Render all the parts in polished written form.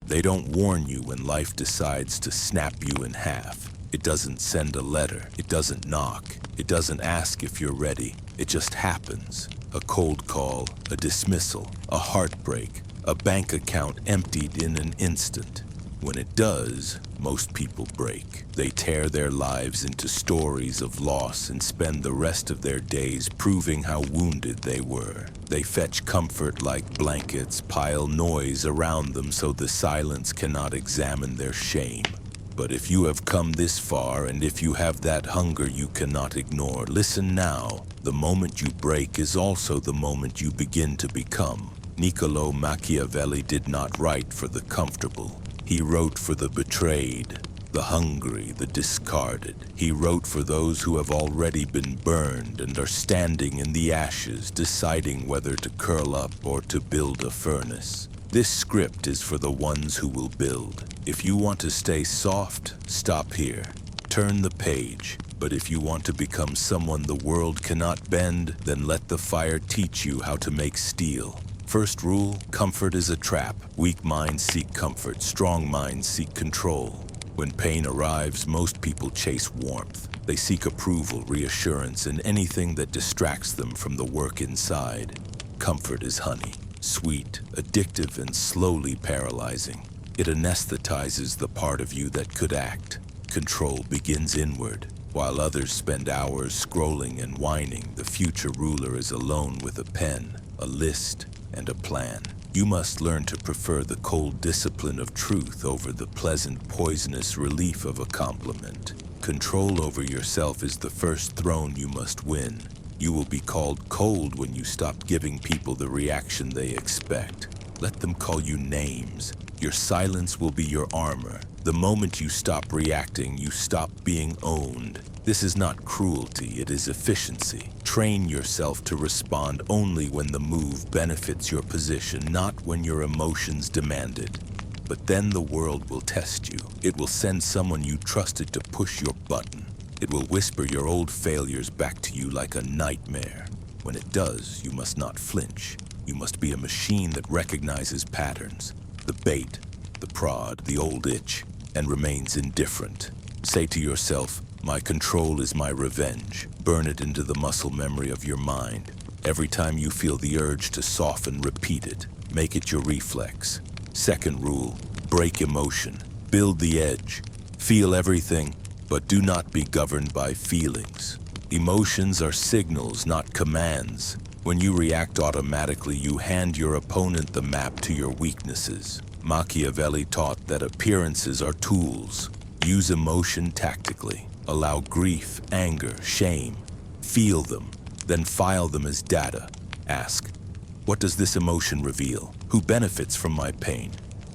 They don't warn you when life decides to snap you in half. It doesn't send a letter. It doesn't knock. It doesn't ask if you're ready. It just happens. A cold call, a dismissal, a heartbreak, a bank account emptied in an instant. When it does, most people break. They tear their lives into stories of loss and spend the rest of their days proving how wounded they were. They fetch comfort like blankets, pile noise around them so the silence cannot examine their shame. But if you have come this far and if you have that hunger you cannot ignore, listen now. The moment you break is also the moment you begin to become. Niccolo Machiavelli did not write for the comfortable. He wrote for the betrayed, the hungry, the discarded. He wrote for those who have already been burned and are standing in the ashes, deciding whether to curl up or to build a furnace. This script is for the ones who will build. If you want to stay soft, stop here. Turn the page. But if you want to become someone the world cannot bend, then let the fire teach you how to make steel. First rule, comfort is a trap. Weak minds seek comfort, strong minds seek control. When pain arrives, most people chase warmth. They seek approval, reassurance, and anything that distracts them from the work inside. Comfort is honey, sweet, addictive, and slowly paralyzing. It anesthetizes the part of you that could act. Control begins inward. While others spend hours scrolling and whining, the future ruler is alone with a pen, a list, and a plan. You must learn to prefer the cold discipline of truth over the pleasant, poisonous relief of a compliment. Control over yourself is the first throne you must win. You will be called cold when you stop giving people the reaction they expect. Let them call you names. Your silence will be your armor. The moment you stop reacting, you stop being owned. This is not cruelty, it is efficiency. Train yourself to respond only when the move benefits your position, not when your emotions demand it. But then the world will test you. It will send someone you trusted to push your button. It will whisper your old failures back to you like a nightmare. When it does, you must not flinch. You must be a machine that recognizes patterns, the bait, the prod, the old itch, and remains indifferent. Say to yourself, my control is my revenge. Burn it into the muscle memory of your mind. Every time you feel the urge to soften, repeat it. Make it your reflex. Second rule, break emotion. Build the edge. Feel everything, but do not be governed by feelings. Emotions are signals, not commands. When you react automatically, you hand your opponent the map to your weaknesses. Machiavelli taught that appearances are tools. Use emotion tactically. Allow grief, anger, shame. Feel them, then file them as data. Ask, what does this emotion reveal? Who benefits from my pain?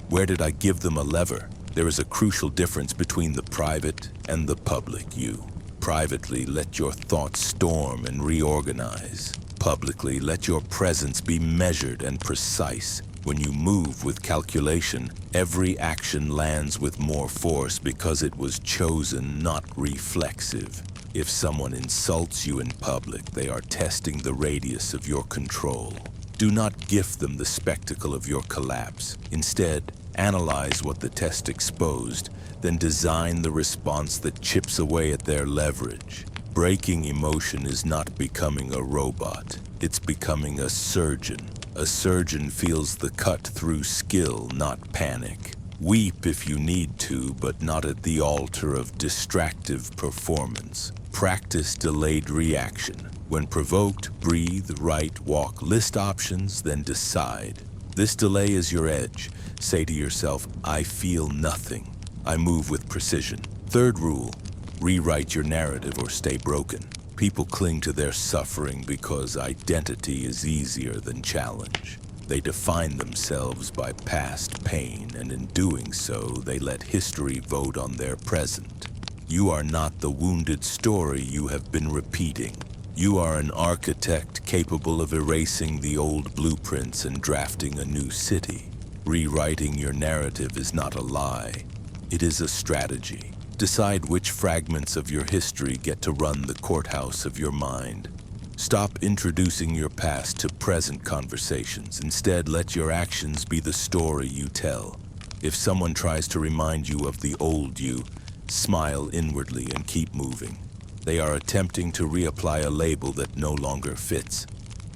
Where did I give them a lever? There is a crucial difference between the private and the public you. Privately, let your thoughts storm and reorganize. Publicly, let your presence be measured and precise. When you move with calculation, every action lands with more force because it was chosen, not reflexive. If someone insults you in public, they are testing the radius of your control. Do not gift them the spectacle of your collapse. Instead, analyze what the test exposed, then design the response that chips away at their leverage. Breaking emotion is not becoming a robot. It's becoming a surgeon. A surgeon feels the cut through skill, not panic. Weep if you need to, but not at the altar of distractive performance. Practice delayed reaction. When provoked, breathe, write, walk, list options, then decide. This delay is your edge. Say to yourself, I feel nothing. I move with precision. Third rule, rewrite your narrative or stay broken. People cling to their suffering because identity is easier than challenge. They define themselves by past pain, and in doing so, they let history vote on their present. You are not the wounded story you have been repeating. You are an architect capable of erasing the old blueprints and drafting a new city. Rewriting your narrative is not a lie. It is a strategy. Decide which fragments of your history get to run the courthouse of your mind. Stop introducing your past to present conversations. Instead, let your actions be the story you tell. If someone tries to remind you of the old you, smile inwardly and keep moving. They are attempting to reapply a label that no longer fits.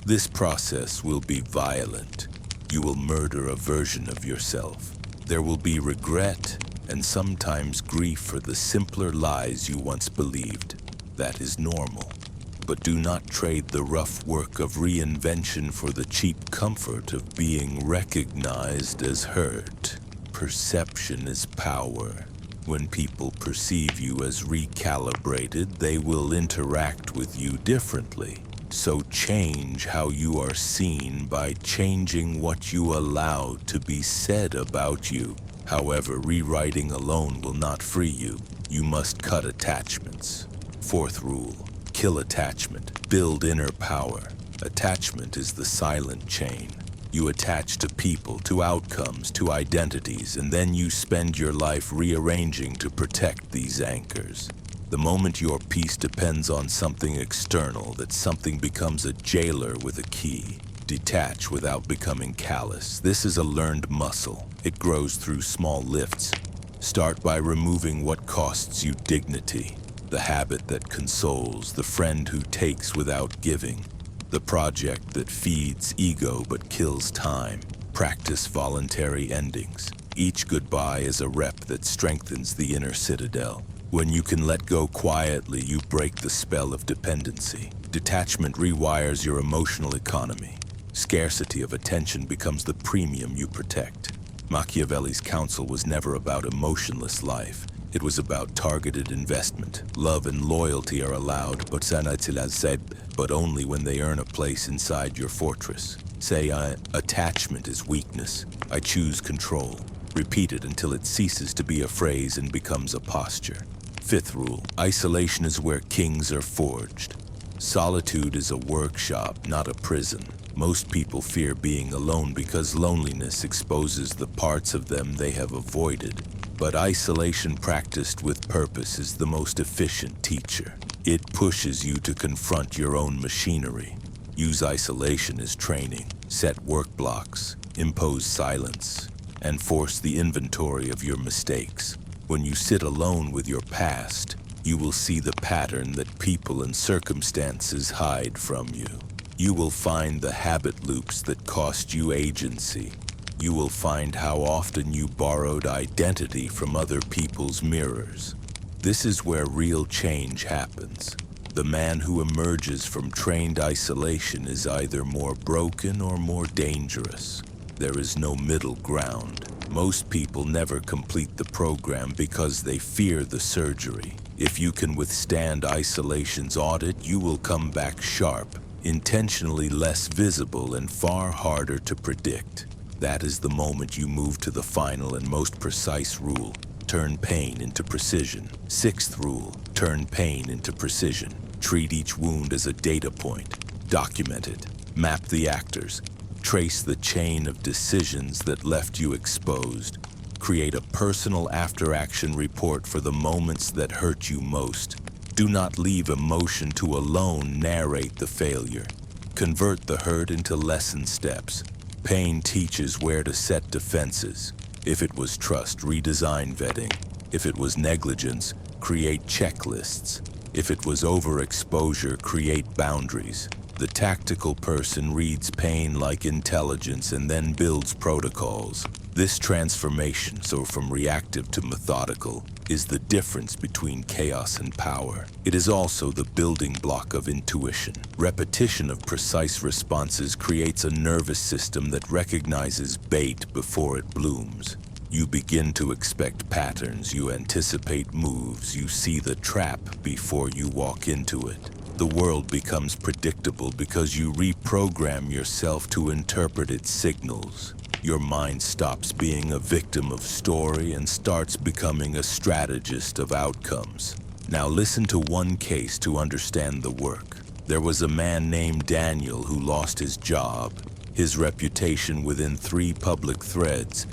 This process will be violent. You will murder a version of yourself. There will be regret and sometimes grief for the simpler lies you once believed. That is normal. But do not trade the rough work of reinvention for the cheap comfort of being recognized as hurt. Perception is power. When people perceive you as recalibrated, they will interact with you differently. So change how you are seen by changing what you allow to be said about you. However, rewriting alone will not free you. You must cut attachments. Fourth rule, kill attachment. Build inner power. Attachment is the silent chain. You attach to people, to outcomes, to identities, and then you spend your life rearranging to protect these anchors. The moment your peace depends on something external, that something becomes a jailer with a key. Detach without becoming callous. This is a learned muscle. It grows through small lifts. Start by removing what costs you dignity. The habit that consoles, the friend who takes without giving. The project that feeds ego but kills time. Practice voluntary endings. Each goodbye is a rep that strengthens the inner citadel. When you can let go quietly, you break the spell of dependency. Detachment rewires your emotional economy. Scarcity of attention becomes the premium you protect. Machiavelli's counsel was never about emotionless life. It was about targeted investment. Love and loyalty are allowed, but only when they earn a place inside your fortress. Say, attachment is weakness. I choose control. Repeat it until it ceases to be a phrase and becomes a posture. Fifth rule, isolation is where kings are forged. Solitude is a workshop, not a prison. Most people fear being alone because loneliness exposes the parts of them they have avoided. But isolation practiced with purpose is the most efficient teacher. It pushes you to confront your own machinery. Use isolation as training. Set work blocks, impose silence, and force the inventory of your mistakes. When you sit alone with your past, you will see the pattern that people and circumstances hide from you. You will find the habit loops that cost you agency. You will find how often you borrowed identity from other people's mirrors. This is where real change happens. The man who emerges from trained isolation is either more broken or more dangerous. There is no middle ground. Most people never complete the program because they fear the surgery. If you can withstand isolation's audit, you will come back sharp, intentionally less visible and far harder to predict. That is the moment you move to the final and most precise rule. Turn pain into precision. Sixth rule, turn pain into precision. Treat each wound as a data point. Document it. Map the actors. Trace the chain of decisions that left you exposed. Create a personal after-action report for the moments that hurt you most. Do not leave emotion to alone narrate the failure. Convert the hurt into lesson steps. Pain teaches where to set defenses. If it was trust, redesign vetting. If it was negligence, create checklists. If it was overexposure, create boundaries. The tactical person reads pain like intelligence and then builds protocols. This transformation, so from reactive to methodical, is the difference between chaos and power. It is also the building block of intuition. Repetition of precise responses creates a nervous system that recognizes bait before it blooms. You begin to expect patterns, you anticipate moves, you see the trap before you walk into it. The world becomes predictable because you reprogram yourself to interpret its signals. Your mind stops being a victim of story and starts becoming a strategist of outcomes. Now listen to one case to understand the work. There was a man named Daniel who lost his job, his reputation within 3 public threads,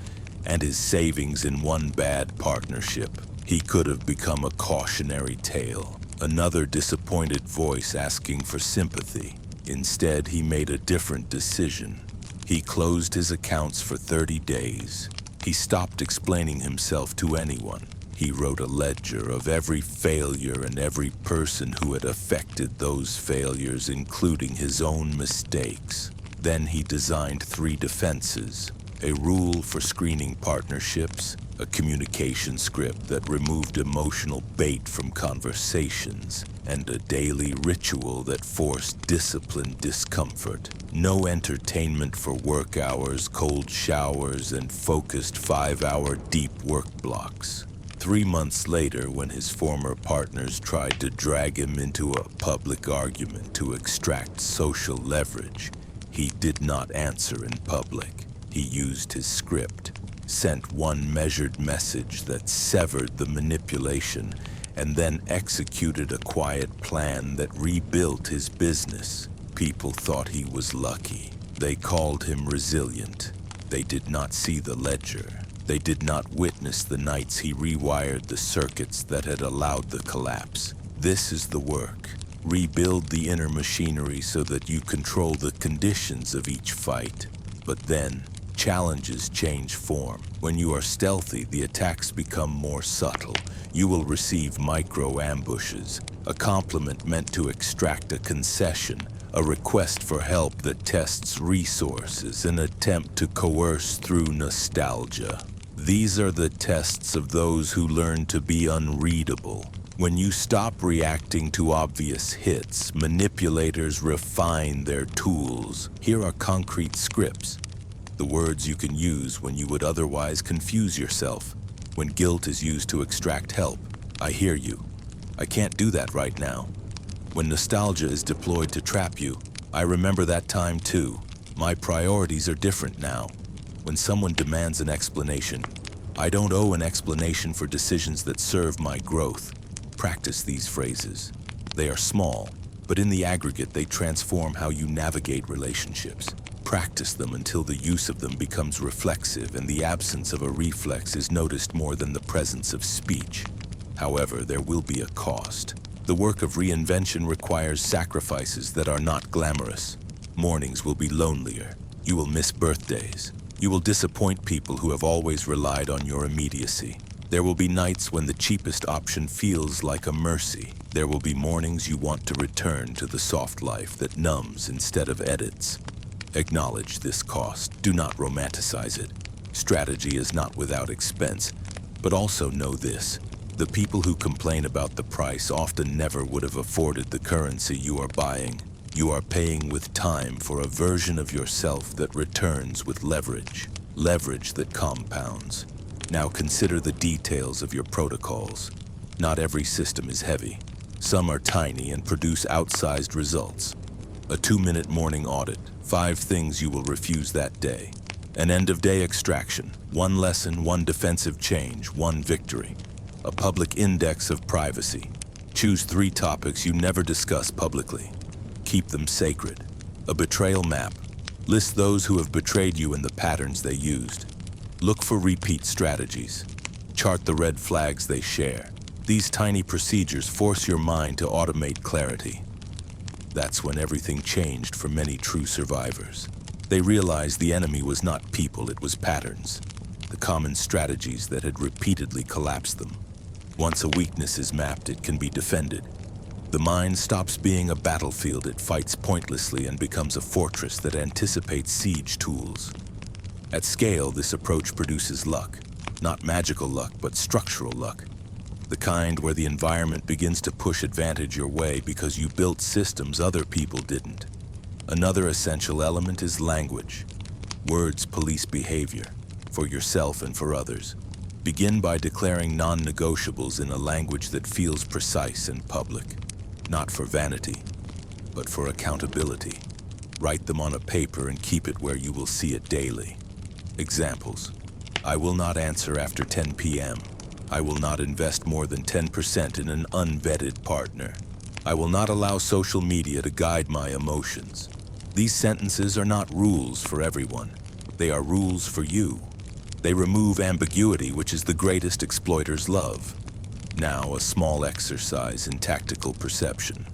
and his savings in one bad partnership. He could have become a cautionary tale, another disappointed voice asking for sympathy. Instead, he made a different decision. He closed his accounts for 30 days. He stopped explaining himself to anyone. He wrote a ledger of every failure and every person who had affected those failures, including his own mistakes. Then he designed 3 defenses: a rule for screening partnerships, a communication script that removed emotional bait from conversations, and a daily ritual that forced disciplined discomfort. No entertainment for work hours, cold showers, and focused 5-hour deep work blocks. 3 months later, when his former partners tried to drag him into a public argument to extract social leverage, he did not answer in public. He used his script, sent one measured message that severed the manipulation, and then executed a quiet plan that rebuilt his business. People thought he was lucky. They called him resilient. They did not see the ledger. They did not witness the nights he rewired the circuits that had allowed the collapse. This is the work. Rebuild the inner machinery so that you control the conditions of each fight. But then, challenges change form. When you are stealthy, the attacks become more subtle. You will receive micro-ambushes, a compliment meant to extract a concession, a request for help that tests resources, an attempt to coerce through nostalgia. These are the tests of those who learn to be unreadable. When you stop reacting to obvious hits, manipulators refine their tools. Here are concrete scripts, the words you can use when you would otherwise confuse yourself. When guilt is used to extract help, I hear you. I can't do that right now. When nostalgia is deployed to trap you, I remember that time too. My priorities are different now. When someone demands an explanation, I don't owe an explanation for decisions that serve my growth. Practice these phrases. They are small, but in the aggregate they transform how you navigate relationships. Practice them until the use of them becomes reflexive and the absence of a reflex is noticed more than the presence of speech. However, there will be a cost. The work of reinvention requires sacrifices that are not glamorous. Mornings will be lonelier. You will miss birthdays. You will disappoint people who have always relied on your immediacy. There will be nights when the cheapest option feels like a mercy. There will be mornings you want to return to the soft life that numbs instead of edits. Acknowledge this cost. Do not romanticize it. Strategy is not without expense, but also know this. The people who complain about the price often never would have afforded the currency you are buying. You are paying with time for a version of yourself that returns with leverage. Leverage that compounds. Now consider the details of your protocols. Not every system is heavy. Some are tiny and produce outsized results. A 2-minute morning audit. 5 things you will refuse that day. An end-of-day extraction. 1 lesson, 1 defensive change, 1 victory. A public index of privacy. Choose 3 topics you never discuss publicly. Keep them sacred. A betrayal map. List those who have betrayed you and the patterns they used. Look for repeat strategies. Chart the red flags they share. These tiny procedures force your mind to automate clarity. That's when everything changed for many true survivors. They realized the enemy was not people, it was patterns. The common strategies that had repeatedly collapsed them. Once a weakness is mapped, it can be defended. The mind stops being a battlefield it fights pointlessly and becomes a fortress that anticipates siege tools. At scale, this approach produces luck. Not magical luck, but structural luck. The kind where the environment begins to push advantage your way because you built systems other people didn't. Another essential element is language. Words police behavior, for yourself and for others. Begin by declaring non-negotiables in a language that feels precise and public. Not for vanity, but for accountability. Write them on a paper and keep it where you will see it daily. Examples. I will not answer after 10 p.m. I will not invest more than 10% in an unvetted partner. I will not allow social media to guide my emotions. These sentences are not rules for everyone. They are rules for you. They remove ambiguity, which is the greatest exploiters love. Now, a small exercise in tactical perception.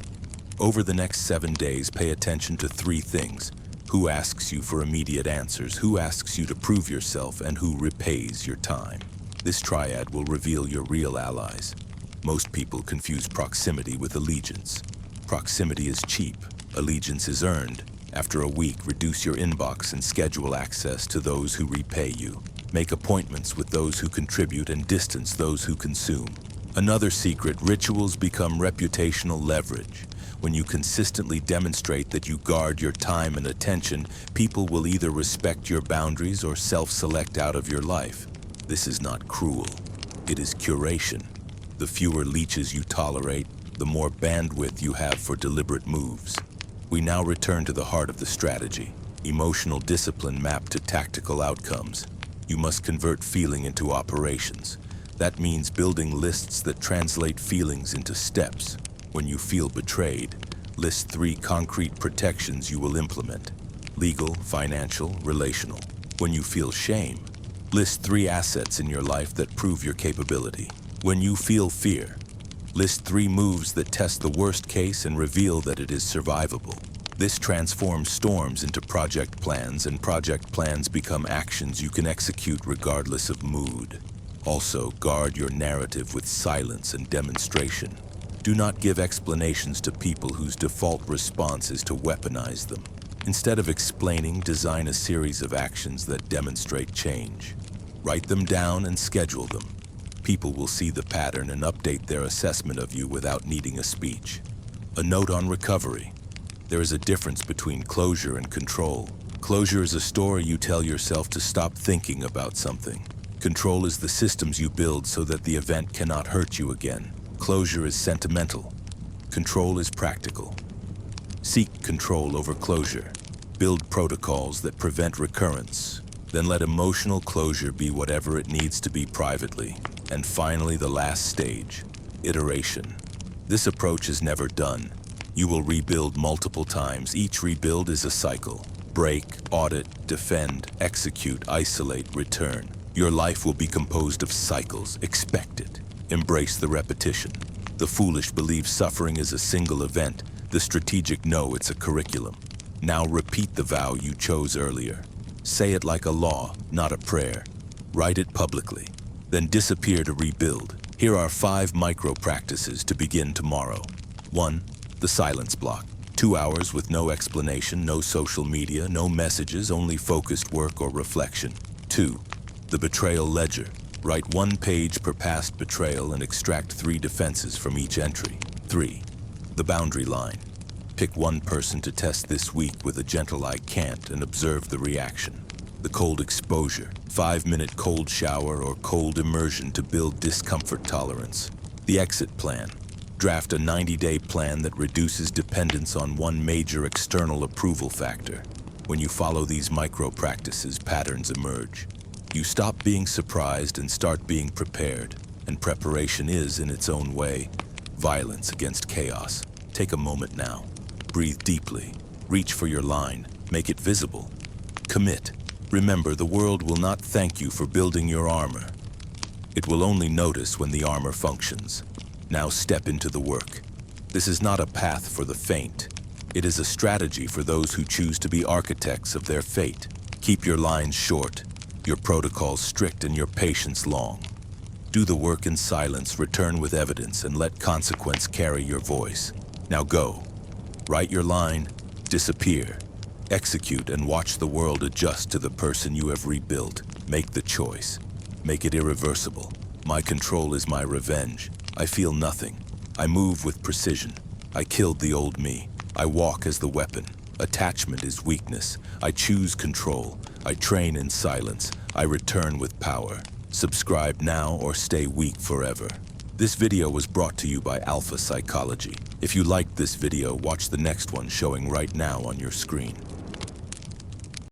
Over the next 7 days, pay attention to 3 things. Who asks you for immediate answers? Who asks you to prove yourself? And who repays your time? This triad will reveal your real allies. Most people confuse proximity with allegiance. Proximity is cheap. Allegiance is earned. After a week, reduce your inbox and schedule access to those who repay you. Make appointments with those who contribute and distance those who consume. Another secret: rituals become reputational leverage. When you consistently demonstrate that you guard your time and attention, people will either respect your boundaries or self-select out of your life. This is not cruel. It is curation. The fewer leeches you tolerate, the more bandwidth you have for deliberate moves. We now return to the heart of the strategy: emotional discipline mapped to tactical outcomes. You must convert feeling into operations. That means building lists that translate feelings into steps. When you feel betrayed, list 3 concrete protections you will implement: legal, financial, relational. When you feel shame, list 3 assets in your life that prove your capability. When you feel fear, list 3 moves that test the worst case and reveal that it is survivable. This transforms storms into project plans, and project plans become actions you can execute regardless of mood. Also, guard your narrative with silence and demonstration. Do not give explanations to people whose default response is to weaponize them. Instead of explaining, design a series of actions that demonstrate change. Write them down and schedule them. People will see the pattern and update their assessment of you without needing a speech. A note on recovery. There is a difference between closure and control. Closure is a story you tell yourself to stop thinking about something. Control is the systems you build so that the event cannot hurt you again. Closure is sentimental. Control is practical. Seek control over closure. Build protocols that prevent recurrence. Then let emotional closure be whatever it needs to be privately. And finally, the last stage: iteration. This approach is never done. You will rebuild multiple times. Each rebuild is a cycle. Break, audit, defend, execute, isolate, return. Your life will be composed of cycles. Expect it. Embrace the repetition. The foolish believe suffering is a single event. The strategic know it's a curriculum. Now repeat the vow you chose earlier. Say it like a law, not a prayer. Write it publicly. Then disappear to rebuild. Here are 5 micro practices to begin tomorrow. 1. The silence block. 2 hours with no explanation, no social media, no messages, only focused work or reflection. 2. The betrayal ledger. Write 1 page per past betrayal and extract 3 defenses from each entry. 3. The boundary line. Pick 1 person to test this week with a gentle "I can't" and observe the reaction. The cold exposure. 5-minute cold shower or cold immersion to build discomfort tolerance. The exit plan. Draft a 90-day plan that reduces dependence on 1 major external approval factor. When you follow these micro practices, patterns emerge. You stop being surprised and start being prepared. And preparation is, in its own way, violence against chaos. Take a moment now. Breathe deeply. Reach for your line. Make it visible. Commit. Remember, the world will not thank you for building your armor. It will only notice when the armor functions. Now step into the work. This is not a path for the faint. It is a strategy for those who choose to be architects of their fate. Keep your lines short, your protocols strict, and your patience long. Do the work in silence, return with evidence, and let consequence carry your voice. Now go. Write your line, disappear. Execute and watch the world adjust to the person you have rebuilt. Make the choice. Make it irreversible. My control is my revenge. I feel nothing. I move with precision. I killed the old me. I walk as the weapon. Attachment is weakness. I choose control. I train in silence. I return with power. Subscribe now or stay weak forever. This video was brought to you by AlphaPsychology. If you liked this video, watch the next one showing right now on your screen.